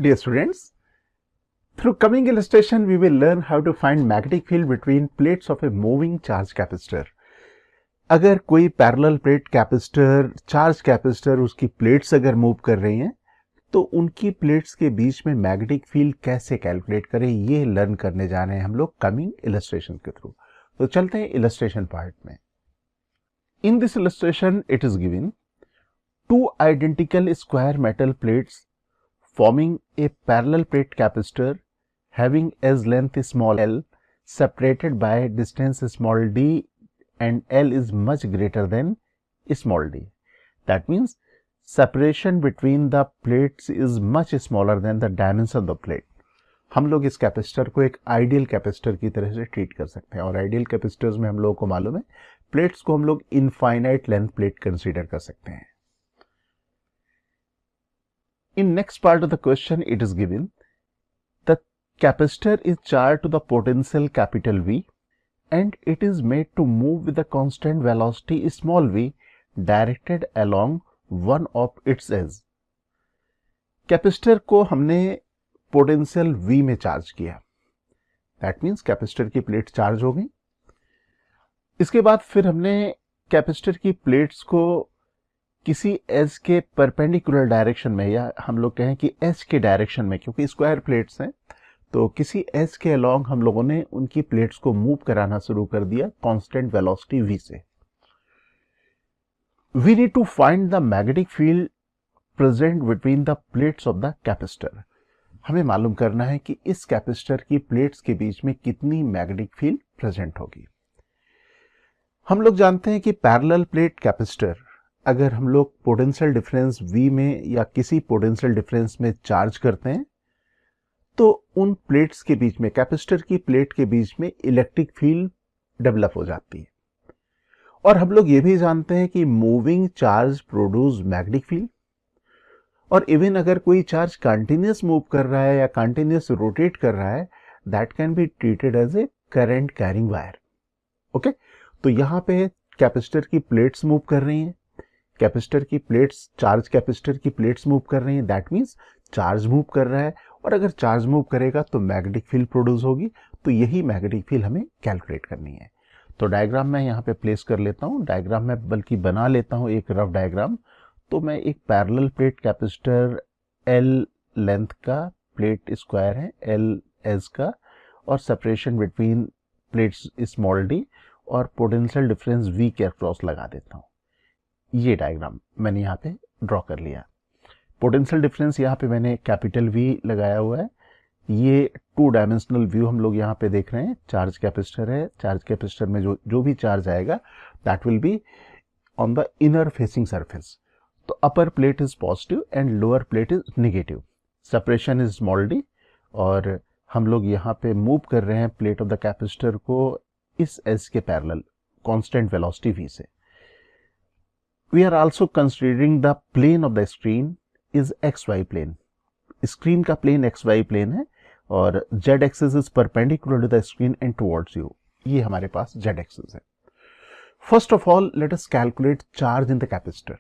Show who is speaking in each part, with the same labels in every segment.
Speaker 1: Dear students, through coming illustration we will learn how to find magnetic field between plates of a moving charge capacitor. अगर कोई parallel plate capacitor, charge capacitor, उसकी plates अगर move कर रही हैं तो उनकी प्लेट्स के बीच में मैग्नेटिक फील्ड कैसे कैलकुलेट करें, ये लर्न करने जा रहे हैं हम लोग कमिंग इलस्ट्रेशन के थ्रू। तो चलते हैं इलस्ट्रेशन पार्ट में। In this illustration it is given two identical square metal plates forming a parallel plate capacitor having as length small l separated by distance small d and L is much greater than small d. That means separation between the plates is much smaller than the dimension of the plate. हम लोग इस capacitor को एक ideal capacitor की तरह से treat कर सकते हैं और आइडियल कैपेसिटर्स में हम लोगों को मालूम है प्लेट्स को हम लोग इनफाइनाइट लेंथ प्लेट कंसीडर कर सकते हैं। In next part of the question, it is given the capacitor is charged to the potential capital V and it is made to move with the constant velocity small v directed along one of its edge. Capacitor को हमने potential V में charge किया, that means capacitor की plate charge हो गई। इसके बाद फिर हमने कैपेसिटर की प्लेट्स को किसी एज के परपेंडिकुलर डायरेक्शन में, या हम लोग कहें कि एज के डायरेक्शन में, क्योंकि स्क्वायर प्लेट्स हैं तो किसी एज के अलोंग हम लोगों ने उनकी प्लेट्स को मूव कराना शुरू कर दिया कांस्टेंट वेलोसिटी v से। We need to find the magnetic field present between the plates of the capacitor. हमें मालूम करना है कि इस कैपेसिटर की प्लेट्स के बीच में कितनी मैग्नेटिक फील्ड प्रेजेंट होगी। हम लोग जानते हैं कि पैरेलल प्लेट कैपेसिटर अगर हम लोग पोटेंशियल डिफरेंस V में या किसी पोटेंशियल डिफरेंस में चार्ज करते हैं तो उन प्लेट्स के बीच में, कैपेसिटर की प्लेट के बीच में इलेक्ट्रिक फील्ड डेवलप हो जाती है। और हम लोग ये भी जानते हैं कि moving charge produce magnetic field, और इवन अगर कोई चार्ज कंटिन्यूअस मूव कर रहा है या कंटिन्यूअस रोटेट कर रहा है, that can be treated as a current carrying wire. Okay, तो यहाँ पे कैपेसिटर की प्लेट्स मूव कर रही हैं, कैपेसिटर की प्लेट्स, चार्ज कैपेसिटर की प्लेट्स मूव कर रही हैं, दैट मीन्स चार्ज मूव कर रहा है, और अगर चार्ज मूव करेगा तो मैग्नेटिक फील्ड प्रोड्यूस होगी। तो यही मैग्नेटिक फील्ड हमें कैलकुलेट करनी है। तो डायग्राम मैं यहाँ पे प्लेस कर लेता हूँ, डायग्राम में बल्कि बना लेता हूँ एक रफ डायग्राम। तो मैं एक parallel plate capacitor L length का प्लेट स्क्वायर है, L एज का, और separation between plates small d, और पोटेंशियल डिफरेंस V के अक्रॉस लगा देता हूँ। ये डायग्राम मैंने यहाँ पे ड्रॉ कर लिया। पोटेंशियल डिफरेंस यहाँ पे मैंने कैपिटल V लगाया हुआ है। ये टू डायमेंशनल व्यू हम लोग यहाँ पे देख रहे हैं। चार्ज कैपेसिटर है, चार्ज कैपेसिटर में जो भी चार्ज आएगा that will be on the inner facing surface. तो upper plate is positive and lower plate is negative. Separation is small d, और हम लोग यहाँ पे मूव कर रहे हैं प्लेट ऑफ द कैपेसिटर को इस एज के पैरेलल कांस्टेंट वेलोसिटी v से। We are also considering the plane of the screen is XY plane. Screen का प्लेन XY प्लेन है और Z axis is perpendicular to the screen and towards you. ये हमारे पास Z axis है। First of all, let us calculate charge in the capacitor.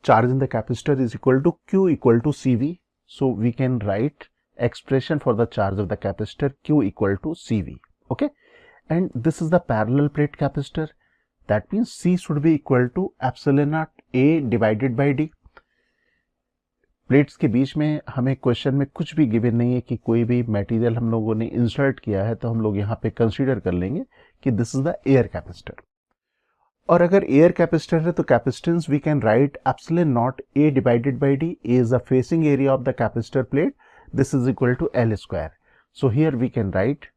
Speaker 1: Charge in the capacitor is equal to Q equal to CV. So we can write expression for the charge of the capacitor Q equal to CV. Okay, and this is the parallel plate capacitor. That means C should be equal to epsilon naught A divided by D. Plates के बीच में हमें question में कुछ भी given नहीं है कि कोई भी मटेरियल हम लोगों ने इंसर्ट किया है, तो हम लोग यहाँ पे कंसीडर कर लेंगे कि this is the air capacitor. और अगर एयर कैपेसिटर है तो capacitance we can write epsilon naught A divided by D. A is the facing area of the capacitor plate. This is equal to L square. So here we can write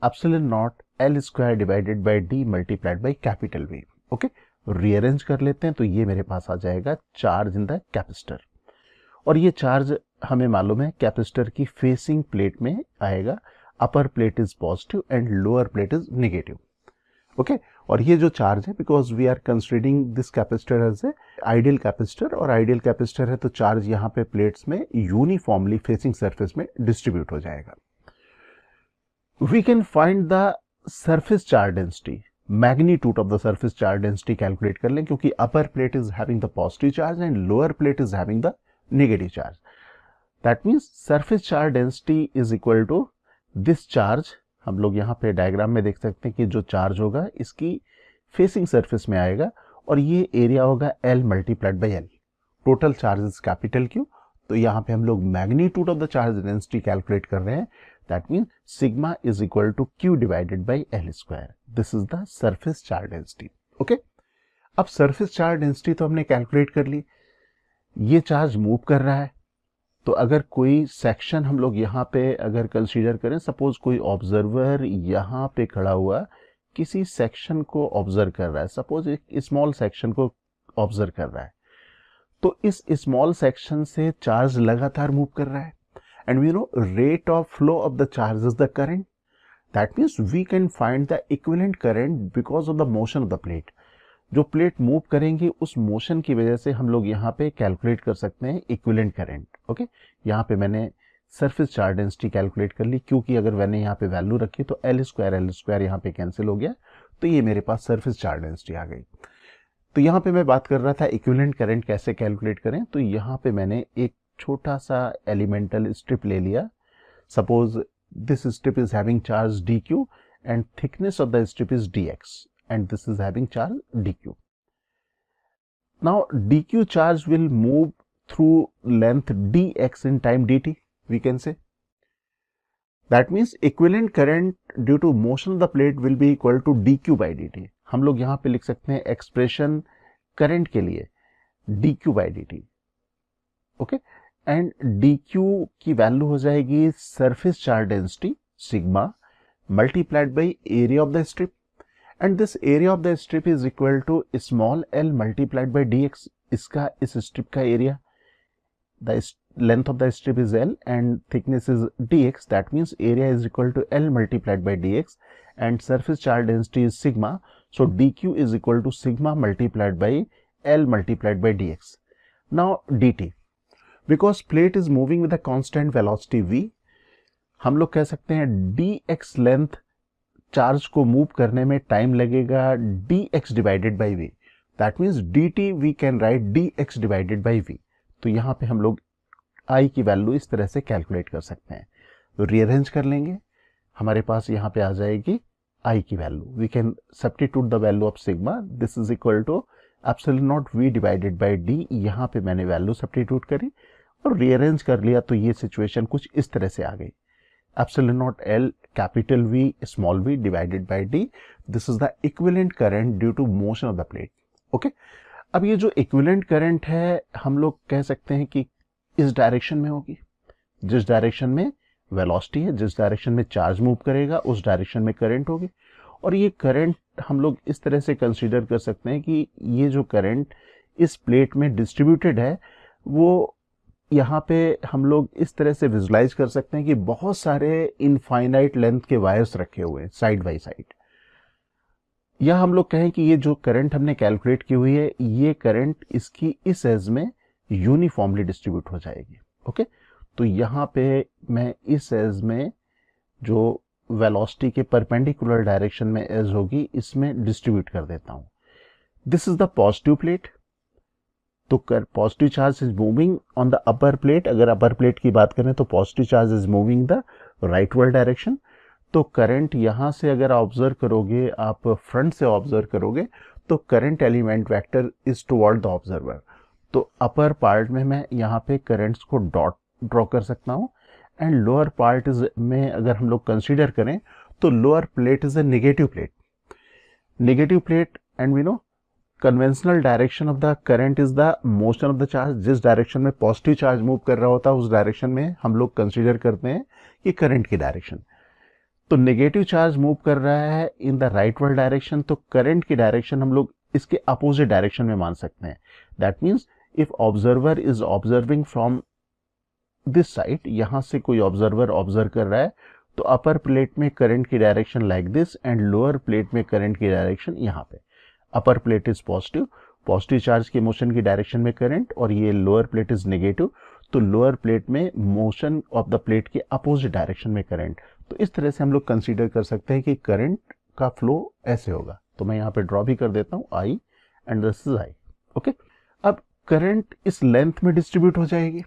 Speaker 1: epsilon naught L square divided by D multiplied by capital V. Okay, rearrange कर लेते हैं तो ये मेरे पास आ जाएगा charge in the capacitor, और ये charge हमें मालूम है कैपेसिटर की फेसिंग प्लेट में आएगा। Upper plate is positive and lower plate is negative. Okay, और ये जो चार्ज है, because we are considering this capacitor as a ideal capacitor, और आइडियल कैपेसिटर है तो चार्ज यहाँ पे प्लेट्स में यूनिफॉर्मली फेसिंग सरफेस में डिस्ट्रीब्यूट हो जाएगा। We can find the surface charge density, magnitude of the surface charge density calculate कर लें, क्योंकि upper plate is having the positive charge and lower plate is having the negative charge. That means surface charge density is equal to this charge, हम लोग यहाँ पे diagram में देख सकते हैं कि जो चार्ज होगा इसकी फेसिंग सरफेस में आएगा और ये एरिया होगा L multiplied by L, total charge is capital Q। तो यहाँ पे हम लोग magnitude of the charge density calculate कर रहे हैं, that mean sigma is equal to Q divided by L square. This is the surface charge density. Okay, अब surface charge density तो हमने कैलकुलेट कर ली, ये चार्ज मूव कर रहा है। तो अगर कोई सेक्शन हम लोग यहाँ पे अगर कंसीडर करें, सपोज कोई ऑब्जर्वर यहाँ पे खड़ा हुआ किसी सेक्शन को ऑब्जर्व कर रहा है, सपोज एक स्मॉल सेक्शन को ऑब्जर्व कर रहा है, तो इस स्मॉल सेक्शन से चार्ज लगातार मूव कर रहा है and we know rate of flow of the charge is the current, that means we can find the equivalent current because of the motion of the plate. जो plate move करेंगी उस motion की वजह से हम लोग यहाँ पे कैलकुलेट कर सकते हैं इक्विवेलेंट करंट। ओके, यहाँ पे मैंने सरफेस चार्ज डेंसिटी कैलकुलेट कर ली, क्योंकि अगर मैंने यहाँ पे वैल्यू रखी तो L स्क्वायर यहाँ पे कैंसिल हो गया, तो ये मेरे पास सरफेस चार्ज डेंसिटी आ गई। तो यहाँ पे मैं बात कर रहा था इक्विवेलेंट करंट कैसे कैलकुलेट करें, तो यहाँ पे मैंने एक छोटा सा एलिमेंटल स्ट्रिप ले लिया। Suppose this strip is having charge dq and thickness of the strip is dx and this is having charge dq. Now dq charge will move through length dx in time dt, we can say. That means equivalent current due to motion of the plate will be equal to dq by dt. हम लोग यहाँ पे लिख सकते हैं expression current के लिए dq by dt. Okay, and dq की वैल्यू हो जाएगी surface charge density sigma multiplied by area of the strip, and this area of the strip is equal to small l multiplied by dx. इसका इस strip का area, the length of the strip is l and thickness is dx, that means area is equal to l multiplied by dx and surface charge density is sigma, so dq is equal to sigma multiplied by l multiplied by dx. Now dt, because plate is moving with a constant velocity v, हम लोग कह सकते हैं dx length charge को move करने में time लगेगा dx divided by v, that means dt we can write dx divided by v। तो यहाँ पे हम लोग i की वैल्यू इस तरह से कैलकुलेट कर सकते हैं। तो रीअरेंज कर लेंगे, हमारे पास यहाँ पे आ जाएगी i की value, we can substitute the value of sigma, this is equal to epsilon naught v divided by d। यहाँ पे मैंने वैल्यू सब्स्टिट्यूट करी और रीअरेंज कर लिया, तो ये सिचुएशन कुछ इस तरह से आ गई, epsilon naught L capital V small v divided by D. This is the equivalent current due to motion of the plate. Okay? अब ये जो equivalent current है हम लोग कह सकते हैं कि इस डायरेक्शन में होगी, जिस डायरेक्शन में वेलोसिटी है, जिस डायरेक्शन में चार्ज मूव करेगा उस डायरेक्शन में करंट होगी। और ये करंट हम लोग इस तरह से कंसीडर कर सकते हैं कि ये जो करंट इस प्लेट में डिस्ट्रीब्यूटेड है वो यहाँ पे हम लोग इस तरह से विजुलाइज कर सकते हैं कि बहुत सारे इनफाइनाइट लेंथ के वायर्स रखे हुए हैं साइड बाय साइड, या हम लोग कहें कि ये जो करंट हमने कैलकुलेट की हुई है ये करंट इसकी इस एज में यूनिफॉर्मली डिस्ट्रीब्यूट हो जाएगी। ओके, तो यहाँ पे मैं इस एज में जो वेलोसिटी के परपेंडिकुलर डायरेक्शन में एज होगी इसमें डिस्ट्रीब्यूट कर देता हूँ। This is the positive plate, तो positive charge is moving on the upper plate. अगर अपर प्लेट की बात करें तो positive charge is moving the rightward direction. तो करंट यहाँ से अगर ऑब्जर्व करोगे, आप फ्रंट से ऑब्जर्व करोगे तो current element vector is toward the observer. तो अपर पार्ट में मैं यहाँ पे करंट्स को डॉट ड्रॉ कर सकता हूँ एंड लोअर पार्ट इज में अगर हम लोग कंसीडर करें तो lower plate is a negative plate, negative plate and we know conventional direction of the current is the motion of the charge. जिस डायरेक्शन में पॉजिटिव चार्ज मूव कर रहा होता है उस डायरेक्शन में हम लोग कंसीडर करते हैं कि करंट की डायरेक्शन। तो नेगेटिव चार्ज मूव कर रहा है इन द राइटवर्ड डायरेक्शन, तो करंट की डायरेक्शन हम लोग इसके अपोजिट डायरेक्शन में मान सकते हैं। That means if observer is observing from this side, यहां से कोई ऑब्जर्वर ऑब्जर्व कर रहा है तो अपर प्लेट में करंट की direction like this and lower plate में करंट की डायरेक्शन यहाँ पे। Upper plate is positive, positive charge के मोशन की डायरेक्शन में करंट, और ये लोअर प्लेट इज नेगेटिव, तो लोअर प्लेट में मोशन ऑफ द प्लेट के अपोजिट डायरेक्शन में करंट। तो इस तरह से हम लोग कंसीडर कर सकते हैं कि करंट का फ्लो ऐसे होगा। तो मैं यहाँ पे ड्रॉ भी कर देता हूँ I and this is I. Okay, अब करंट इस लेंथ में डिस्ट्रीब्यूट हो जाएगी।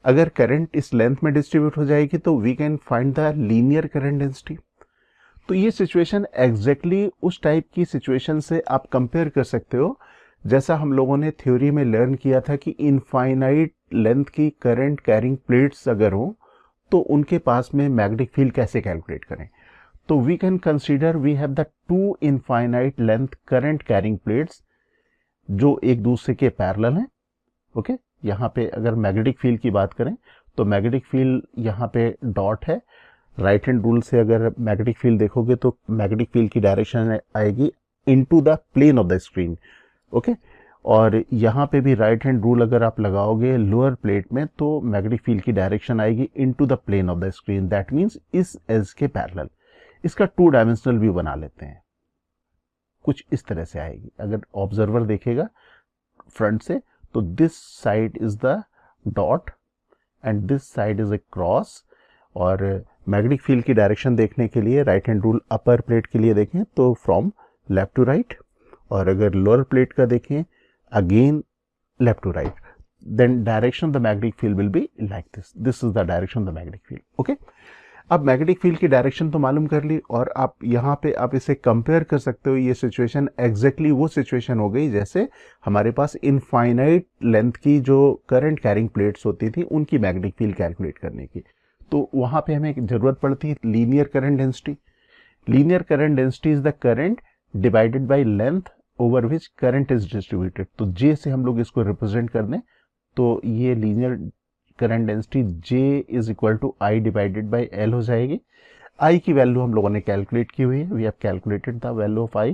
Speaker 1: अगर करंट इस लेंथ में डिस्ट्रीब्यूट हो जाएगी तो we can find the linear current density. तो ये सिचुएशन एग्जैक्टली उस टाइप की सिचुएशन से आप कंपेयर कर सकते हो जैसा हम लोगों ने थ्योरी में लर्न किया था कि इनफाइनाइट लेंथ की करंट कैरिंग प्लेट्स अगर हो तो उनके पास में मैग्नेटिक फील्ड कैसे कैलकुलेट करें। तो we can consider we have the two infinite length current carrying plates जो एक दूसरे के पैरेलल हैं। ओके, यहाँ पे अगर मैग्नेटिक फील्ड की बात करें तो मैग्नेटिक फील्ड यहाँ पे डॉट है। राइट हैंड रूल से अगर मैग्नेटिक फील्ड देखोगे तो मैग्नेटिक फील्ड की डायरेक्शन आएगी into the plane of the screen. Okay, और यहाँ पे भी राइट हैंड रूल अगर आप लगाओगे लोअर प्लेट में तो मैग्नेटिक फील्ड की डायरेक्शन आएगी into the plane of the screen, that means इस एज के पैरेलल। इसका टू डायमेंशनल व्यू बना लेते हैं, कुछ इस तरह से आएगी। अगर ऑब्जर्वर देखेगा फ्रंट से तो this side is the dot and this side is a cross. और मैग्नेटिक फील्ड की डायरेक्शन देखने के लिए राइट हैंड रूल अपर प्लेट के लिए देखें तो फ्रॉम लेफ्ट टू राइट, और अगर लोअर प्लेट का देखें again left to right, then direction of the magnetic field will be like this. This is the direction of the magnetic field. Okay, अब magnetic field की direction तो मालूम कर ली और आप यहाँ पे आप इसे कंपेयर कर सकते हो। ये सिचुएशन एग्जैक्टली वो सिचुएशन हो गई जैसे हमारे पास इनफाइनाइट लेंथ की जो करंट कैरिंग प्लेट्स होती थी उनकी मैग्नेटिक फील्ड कैलकुलेट करने की। तो वहाँ पे हमें जरूरत पड़ती है linear current density. Linear current density is the current divided by length over which current is distributed. तो जे से हम लोग इसको रिप्रेजेंट कर दें तो ये linear current density J is equal to I divided by L हो जाएगी। I की वैल्यू हम लोगों ने कैलकुलेट की हुई है, we have calculated the value of I।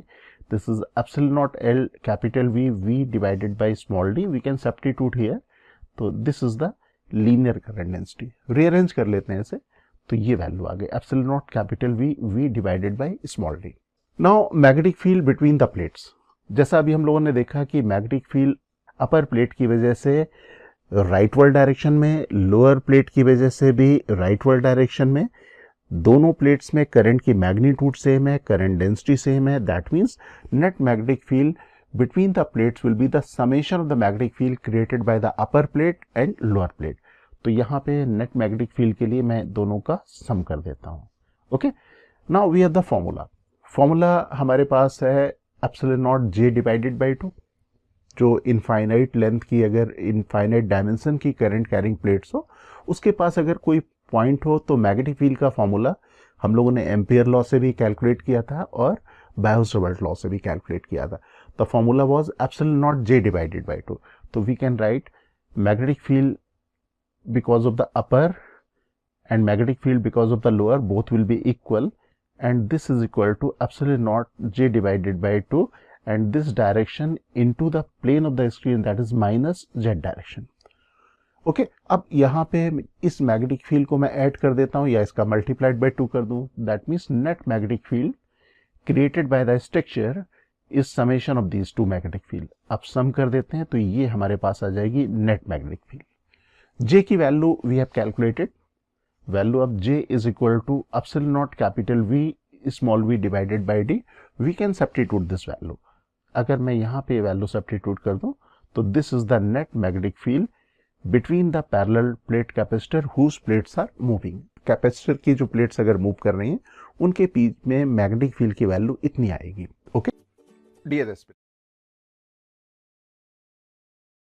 Speaker 1: This is epsilon naught L capital V divided by small d, we can substitute here. तो this is the linear current density. Rearrange कर लेते हैं इसे तो ये वैल्यू आ गई epsilon naught capital V divided by small d। Now magnetic field between the plates, जैसा अभी हम लोगों ने देखा कि मैग्नेटिक फील्ड अपर प्लेट की वजह से राइटवर्ड डायरेक्शन में, लोअर प्लेट की वजह से भी राइटवर्ड डायरेक्शन में, दोनों प्लेट्स में करंट की मैग्नीट्यूड सेम है, करंट डेंसिटी सेम है, that means net magnetic field between the plates will be the summation of the magnetic field created by the upper plate and lower plate. तो यहाँ पे net magnetic field के लिए मैं दोनों का सम कर देता हूँ। Okay, now we have the formula. Formula हमारे पास है epsilon naught J divided by 2। जो इनफाइनाइट लेंथ की, अगर इनफाइनाइट डायमेंशन की करंट कैरिंग प्लेट्स हो उसके पास अगर कोई पॉइंट हो तो मैग्नेटिक फील्ड का फॉर्मूला हम लोगों ने एम्पियर लॉ से भी कैलकुलेट किया था और बायो-सावर्ट लॉ से भी कैलकुलेट किया था। The formula was epsilon naught J divided by 2। तो we can write magnetic field because of the upper and magnetic field because of the lower both will be equal, and this is equal to epsilon naught J divided by 2 and this direction into the plane of the screen, that is minus Z direction. Okay, अब यहाँ पे इस magnetic field को मैं add कर देता हूँ या इसका मल्टीप्लाइड बाय 2 कर दूँ, that means net magnetic field created by the structure is summation of these two magnetic field. अब सम कर देते हैं तो ये हमारे पास आ जाएगी नेट मैग्नेटिक फील्ड। J की value we have calculated, value of J is equal to epsilon naught capital V small v divided by d। We can substitute this value. अगर मैं यहाँ पे वैल्यू सब्स्टिट्यूट कर दूं तो this is the net magnetic field between the parallel plate capacitor whose plates are moving. Capacitor की जो plates अगर मूव कर रही हैं उनके बीच में मैग्नेटिक फील्ड की वैल्यू इतनी आएगी। Okay dear